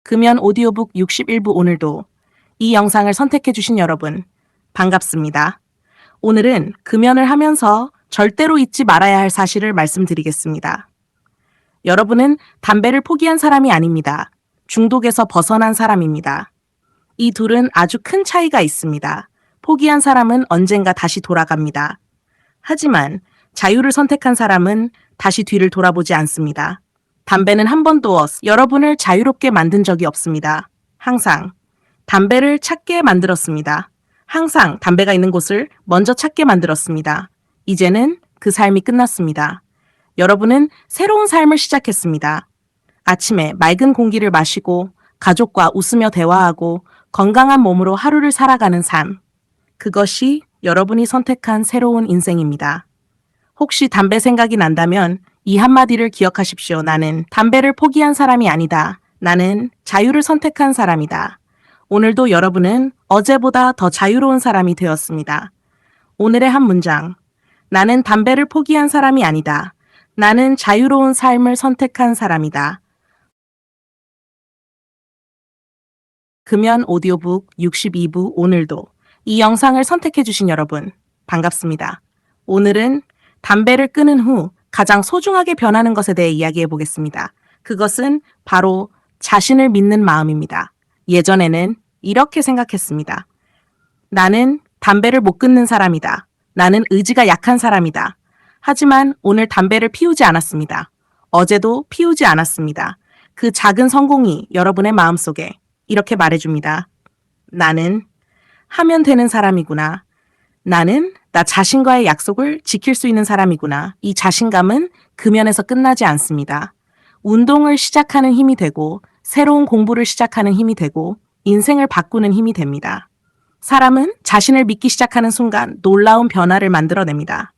금연 오디오북 61부 오늘도 이 영상을 선택해주신 여러분, 반갑습니다. 오늘은 금연을 하면서 절대로 잊지 말아야 할 사실을 말씀드리겠습니다. 여러분은 담배를 포기한 사람이 아닙니다. 중독에서 벗어난 사람입니다. 이 둘은 아주 큰 차이가 있습니다. 포기한 사람은 언젠가 다시 돌아갑니다. 하지만 자유를 선택한 사람은 다시 뒤를 돌아보지 않습니다. 담배는 한 번도 여러분을 자유롭게 만든 적이 없습니다. 항상 담배를 찾게 만들었습니다. 항상 담배가 있는 곳을 먼저 찾게 만들었습니다. 이제는 그 삶이 끝났습니다. 여러분은 새로운 삶을 시작했습니다. 아침에 맑은 공기를 마시고 가족과 웃으며 대화하고 건강한 몸으로 하루를 살아가는 삶. 그것이 여러분이 선택한 새로운 인생입니다. 혹시 담배 생각이 난다면 이 한마디를 기억하십시오. 나는 담배를 포기한 사람이 아니다. 나는 자유를 선택한 사람이다. 오늘도 여러분은 어제보다 더 자유로운 사람이 되었습니다. 오늘의 한 문장. 나는 담배를 포기한 사람이 아니다. 나는 자유로운 삶을 선택한 사람이다. 금연 오디오북 62부 오늘도 이 영상을 선택해주신 여러분, 반갑습니다. 오늘은 담배를 끊은 후 가장 소중하게 변하는 것에 대해 이야기해 보겠습니다. 그것은 바로 자신을 믿는 마음입니다. 예전에는 이렇게 생각했습니다. 나는 담배를 못 끊는 사람이다. 나는 의지가 약한 사람이다. 하지만 오늘 담배를 피우지 않았습니다. 어제도 피우지 않았습니다. 그 작은 성공이 여러분의 마음속에 이렇게 말해줍니다. 나는 하면 되는 사람이구나. 나는 나 자신과의 약속을 지킬 수 있는 사람이구나. 이 자신감은 금연에서 끝나지 않습니다. 운동을 시작하는 힘이 되고 새로운 공부를 시작하는 힘이 되고 인생을 바꾸는 힘이 됩니다. 사람은 자신을 믿기 시작하는 순간 놀라운 변화를 만들어냅니다.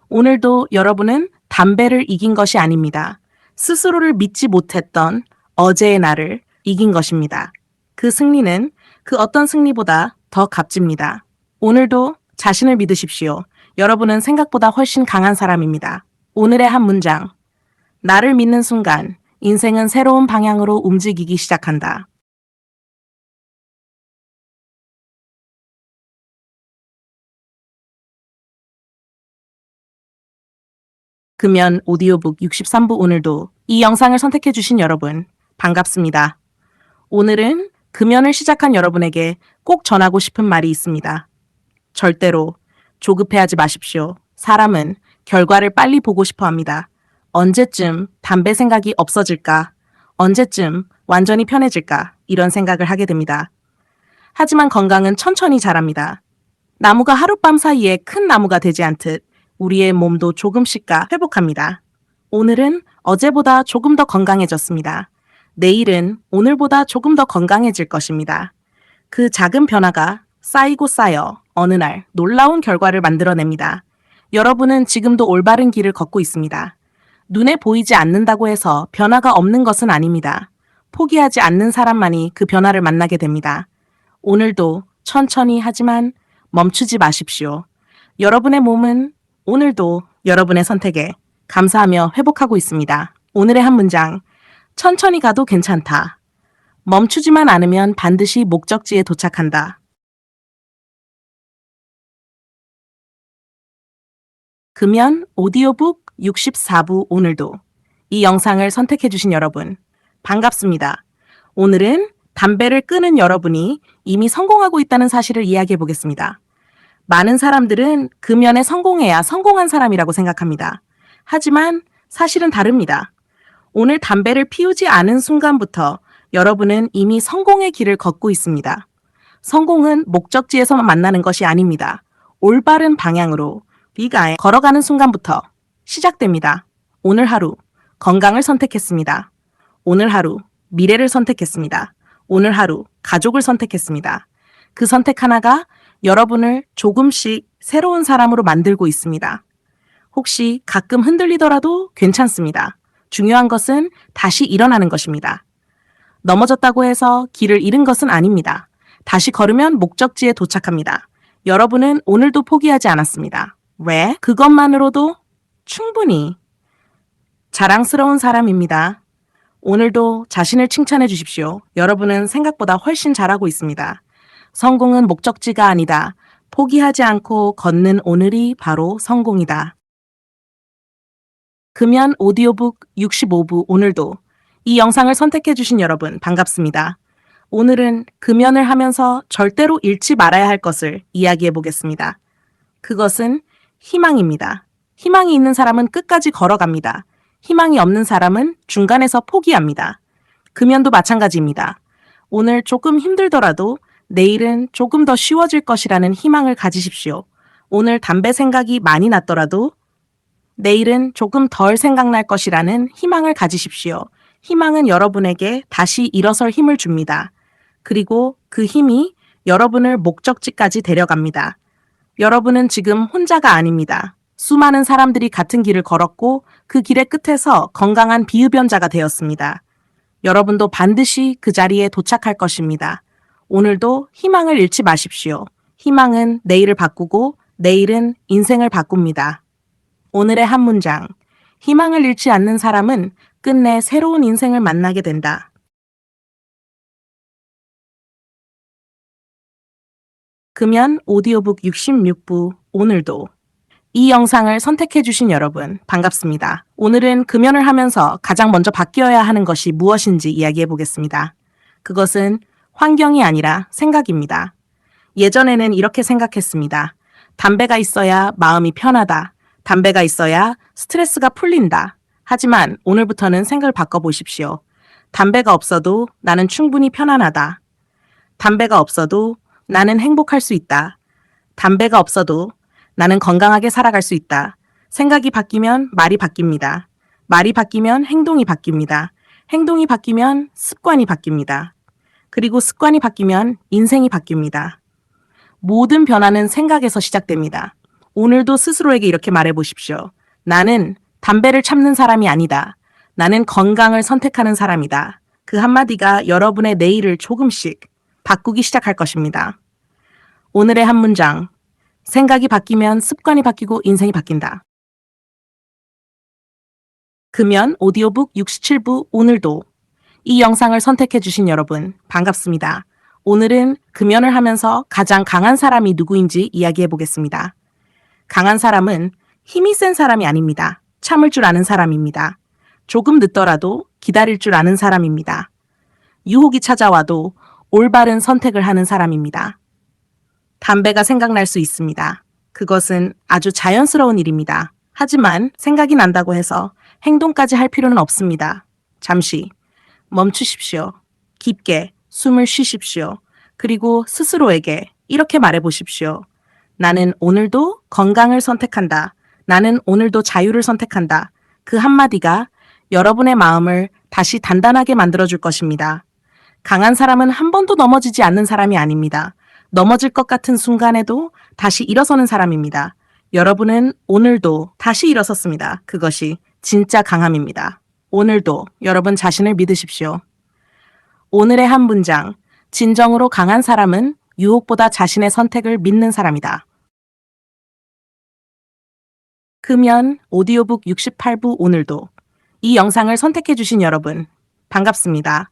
오늘도 여러분은 담배를 이긴 것이 아닙니다. 스스로를 믿지 못했던 어제의 나를 이긴 것입니다. 그 승리는 그 어떤 승리보다 더 값집니다. 오늘도 자신을 믿으십시오. 여러분은 생각보다 훨씬 강한 사람입니다. 오늘의 한 문장. 나를 믿는 순간 인생은 새로운 방향으로 움직이기 시작한다. 금연 오디오북 63부 오늘도 이 영상을 선택해주신 여러분, 반갑습니다. 오늘은 금연을 시작한 여러분에게 꼭 전하고 싶은 말이 있습니다. 절대로 조급해하지 마십시오. 사람은 결과를 빨리 보고 싶어 합니다. 언제쯤 담배 생각이 없어질까? 언제쯤 완전히 편해질까? 이런 생각을 하게 됩니다. 하지만 건강은 천천히 자랍니다. 나무가 하룻밤 사이에 큰 나무가 되지 않듯 우리의 몸도 조금씩 회복합니다. 오늘은 어제보다 조금 더 건강해졌습니다. 내일은 오늘보다 조금 더 건강해질 것입니다. 그 작은 변화가 쌓이고 쌓여 어느 날 놀라운 결과를 만들어냅니다. 여러분은 지금도 올바른 길을 걷고 있습니다. 눈에 보이지 않는다고 해서 변화가 없는 것은 아닙니다. 포기하지 않는 사람만이 그 변화를 만나게 됩니다. 오늘도 천천히 하지만 멈추지 마십시오. 여러분의 몸은 오늘도 여러분의 선택에 감사하며 회복하고 있습니다. 오늘의 한 문장. 천천히 가도 괜찮다. 멈추지만 않으면 반드시 목적지에 도착한다. 금연 오디오북 64부 오늘도 이 영상을 선택해주신 여러분, 반갑습니다. 오늘은 담배를 끊은 여러분이 이미 성공하고 있다는 사실을 이야기해 보겠습니다. 많은 사람들은 금연에 성공해야 성공한 사람이라고 생각합니다. 하지만 사실은 다릅니다. 오늘 담배를 피우지 않은 순간부터 여러분은 이미 성공의 길을 걷고 있습니다. 성공은 목적지에서만 만나는 것이 아닙니다. 올바른 방향으로 비가에 걸어가는 순간부터 시작됩니다. 오늘 하루 건강을 선택했습니다. 오늘 하루 미래를 선택했습니다. 오늘 하루 가족을 선택했습니다. 그 선택 하나가 여러분을 조금씩 새로운 사람으로 만들고 있습니다. 혹시 가끔 흔들리더라도 괜찮습니다. 중요한 것은 다시 일어나는 것입니다. 넘어졌다고 해서 길을 잃은 것은 아닙니다. 다시 걸으면 목적지에 도착합니다. 여러분은 오늘도 포기하지 않았습니다. 왜? 그것만으로도 충분히 자랑스러운 사람입니다. 오늘도 자신을 칭찬해 주십시오. 여러분은 생각보다 훨씬 잘하고 있습니다. 성공은 목적지가 아니다. 포기하지 않고 걷는 오늘이 바로 성공이다. 금연 오디오북 65부 오늘도 이 영상을 선택해 주신 여러분 반갑습니다. 오늘은 금연을 하면서 절대로 잃지 말아야 할 것을 이야기해 보겠습니다. 그것은 희망입니다. 희망이 있는 사람은 끝까지 걸어갑니다. 희망이 없는 사람은 중간에서 포기합니다. 금연도 마찬가지입니다. 오늘 조금 힘들더라도 내일은 조금 더 쉬워질 것이라는 희망을 가지십시오. 오늘 담배 생각이 많이 났더라도 내일은 조금 덜 생각날 것이라는 희망을 가지십시오. 희망은 여러분에게 다시 일어설 힘을 줍니다. 그리고 그 힘이 여러분을 목적지까지 데려갑니다. 여러분은 지금 혼자가 아닙니다. 수많은 사람들이 같은 길을 걸었고 그 길의 끝에서 건강한 비흡연자가 되었습니다. 여러분도 반드시 그 자리에 도착할 것입니다. 오늘도 희망을 잃지 마십시오. 희망은 내일을 바꾸고 내일은 인생을 바꿉니다. 오늘의 한 문장. 희망을 잃지 않는 사람은 끝내 새로운 인생을 만나게 된다. 금연 오디오북 66부 오늘도 이 영상을 선택해 주신 여러분 반갑습니다. 오늘은 금연을 하면서 가장 먼저 바뀌어야 하는 것이 무엇인지 이야기해 보겠습니다. 그것은 환경이 아니라 생각입니다. 예전에는 이렇게 생각했습니다. 담배가 있어야 마음이 편하다. 담배가 있어야 스트레스가 풀린다. 하지만 오늘부터는 생각을 바꿔보십시오. 담배가 없어도 나는 충분히 편안하다. 담배가 없어도 나는 행복할 수 있다. 담배가 없어도 나는 건강하게 살아갈 수 있다. 생각이 바뀌면 말이 바뀝니다. 말이 바뀌면 행동이 바뀝니다. 행동이 바뀌면 습관이 바뀝니다. 그리고 습관이 바뀌면 인생이 바뀝니다. 모든 변화는 생각에서 시작됩니다. 오늘도 스스로에게 이렇게 말해 보십시오. 나는 담배를 참는 사람이 아니다. 나는 건강을 선택하는 사람이다. 그 한마디가 여러분의 내일을 조금씩 바꾸기 시작할 것입니다. 오늘의 한 문장. 생각이 바뀌면 습관이 바뀌고 인생이 바뀐다. 금연 오디오북 67부 오늘도 이 영상을 선택해 주신 여러분 반갑습니다. 오늘은 금연을 하면서 가장 강한 사람이 누구인지 이야기해 보겠습니다. 강한 사람은 힘이 센 사람이 아닙니다. 참을 줄 아는 사람입니다. 조금 늦더라도 기다릴 줄 아는 사람입니다. 유혹이 찾아와도 올바른 선택을 하는 사람입니다. 담배가 생각날 수 있습니다. 그것은 아주 자연스러운 일입니다. 하지만 생각이 난다고 해서 행동까지 할 필요는 없습니다. 잠시 멈추십시오. 깊게 숨을 쉬십시오. 그리고 스스로에게 이렇게 말해 보십시오. 나는 오늘도 건강을 선택한다. 나는 오늘도 자유를 선택한다. 그 한마디가 여러분의 마음을 다시 단단하게 만들어줄 것입니다. 강한 사람은 한 번도 넘어지지 않는 사람이 아닙니다. 넘어질 것 같은 순간에도 다시 일어서는 사람입니다. 여러분은 오늘도 다시 일어섰습니다. 그것이 진짜 강함입니다. 오늘도 여러분 자신을 믿으십시오. 오늘의 한 문장. 진정으로 강한 사람은 유혹보다 자신의 선택을 믿는 사람이다. 금연 오디오북 68부 오늘도 이 영상을 선택해 주신 여러분 반갑습니다.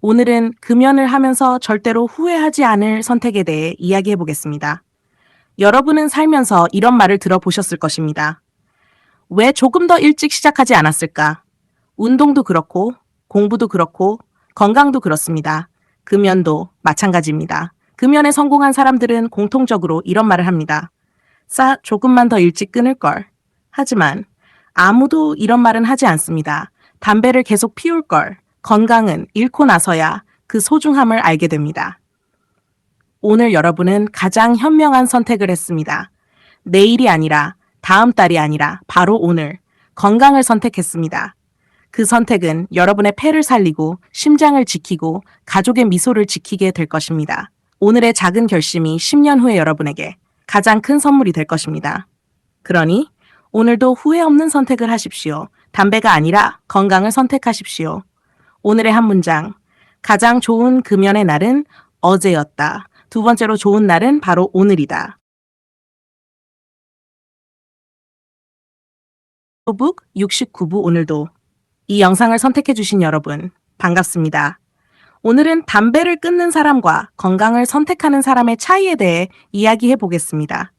오늘은 금연을 하면서 절대로 후회하지 않을 선택에 대해 이야기해 보겠습니다. 여러분은 살면서 이런 말을 들어보셨을 것입니다. 왜 조금 더 일찍 시작하지 않았을까? 운동도 그렇고 공부도 그렇고 건강도 그렇습니다. 금연도 마찬가지입니다. 금연에 성공한 사람들은 공통적으로 이런 말을 합니다. 조금만 더 일찍 끊을 걸. 하지만 아무도 이런 말은 하지 않습니다. 담배를 계속 피울 걸. 건강은 잃고 나서야 그 소중함을 알게 됩니다. 오늘 여러분은 가장 현명한 선택을 했습니다. 내일이 아니라 다음 달이 아니라 바로 오늘 건강을 선택했습니다. 그 선택은 여러분의 폐를 살리고 심장을 지키고 가족의 미소를 지키게 될 것입니다. 오늘의 작은 결심이 10년 후에 여러분에게 가장 큰 선물이 될 것입니다. 그러니 오늘도 후회 없는 선택을 하십시오. 담배가 아니라 건강을 선택하십시오. 오늘의 한 문장. 가장 좋은 금연의 날은 어제였다. 두 번째로 좋은 날은 바로 오늘이다. 오북 69부 오늘도 이 영상을 선택해주신 여러분, 반갑습니다. 오늘은 담배를 끊는 사람과 건강을 선택하는 사람의 차이에 대해 이야기해 보겠습니다.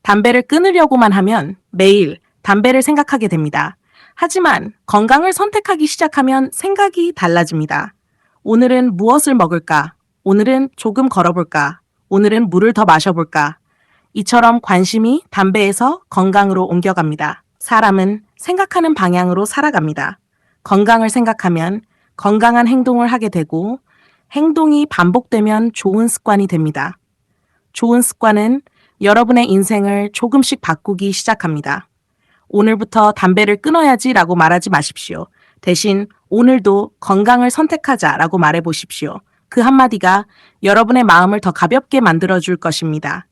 담배를 끊으려고만 하면 매일 담배를 생각하게 됩니다. 하지만 건강을 선택하기 시작하면 생각이 달라집니다. 오늘은 무엇을 먹을까? 오늘은 조금 걸어볼까? 오늘은 물을 더 마셔볼까? 이처럼 관심이 담배에서 건강으로 옮겨갑니다. 사람은 생각하는 방향으로 살아갑니다. 건강을 생각하면 건강한 행동을 하게 되고 행동이 반복되면 좋은 습관이 됩니다. 좋은 습관은 여러분의 인생을 조금씩 바꾸기 시작합니다. 오늘부터 담배를 끊어야지라고 말하지 마십시오. 대신 오늘도 건강을 선택하자라고 말해 보십시오. 그 한마디가 여러분의 마음을 더 가볍게 만들어줄 것입니다.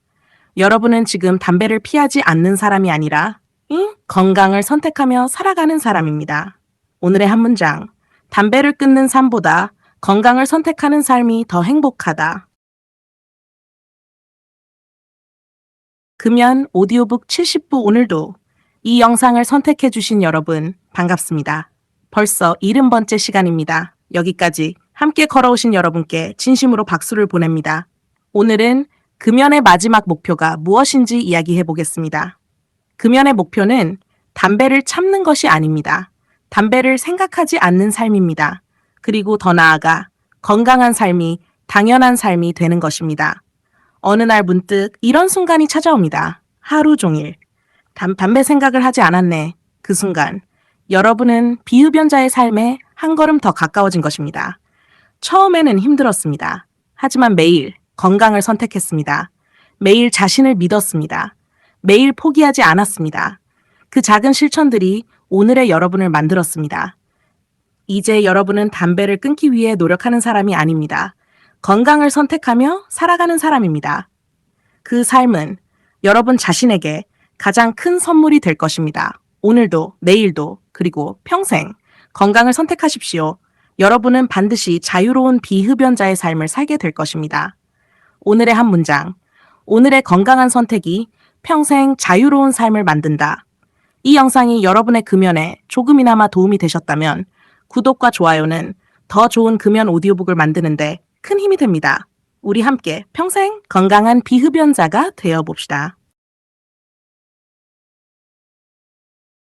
여러분은 지금 담배를 피하지 않는 사람이 아니라 건강을 선택하며 살아가는 사람입니다. 오늘의 한 문장. 담배를 끊는 삶보다 건강을 선택하는 삶이 더 행복하다. 금연 오디오북 70부 오늘도 이 영상을 선택해주신 여러분 반갑습니다. 벌써 70번째 시간입니다. 여기까지 함께 걸어오신 여러분께 진심으로 박수를 보냅니다. 오늘은 금연의 마지막 목표가 무엇인지 이야기해 보겠습니다. 금연의 목표는 담배를 참는 것이 아닙니다. 담배를 생각하지 않는 삶입니다. 그리고 더 나아가 건강한 삶이 당연한 삶이 되는 것입니다. 어느 날 문득 이런 순간이 찾아옵니다. 하루 종일 담배 생각을 하지 않았네. 그 순간 여러분은 비흡연자의 삶에 한 걸음 더 가까워진 것입니다. 처음에는 힘들었습니다. 하지만 매일 건강을 선택했습니다. 매일 자신을 믿었습니다. 매일 포기하지 않았습니다. 그 작은 실천들이 오늘의 여러분을 만들었습니다. 이제 여러분은 담배를 끊기 위해 노력하는 사람이 아닙니다. 건강을 선택하며 살아가는 사람입니다. 그 삶은 여러분 자신에게 가장 큰 선물이 될 것입니다. 오늘도, 내일도, 그리고 평생 건강을 선택하십시오. 여러분은 반드시 자유로운 비흡연자의 삶을 살게 될 것입니다. 오늘의 한 문장. 오늘의 건강한 선택이 평생 자유로운 삶을 만든다. 이 영상이 여러분의 금연에 조금이나마 도움이 되셨다면 구독과 좋아요는 더 좋은 금연 오디오북을 만드는데 큰 힘이 됩니다. 우리 함께 평생 건강한 비흡연자가 되어 봅시다.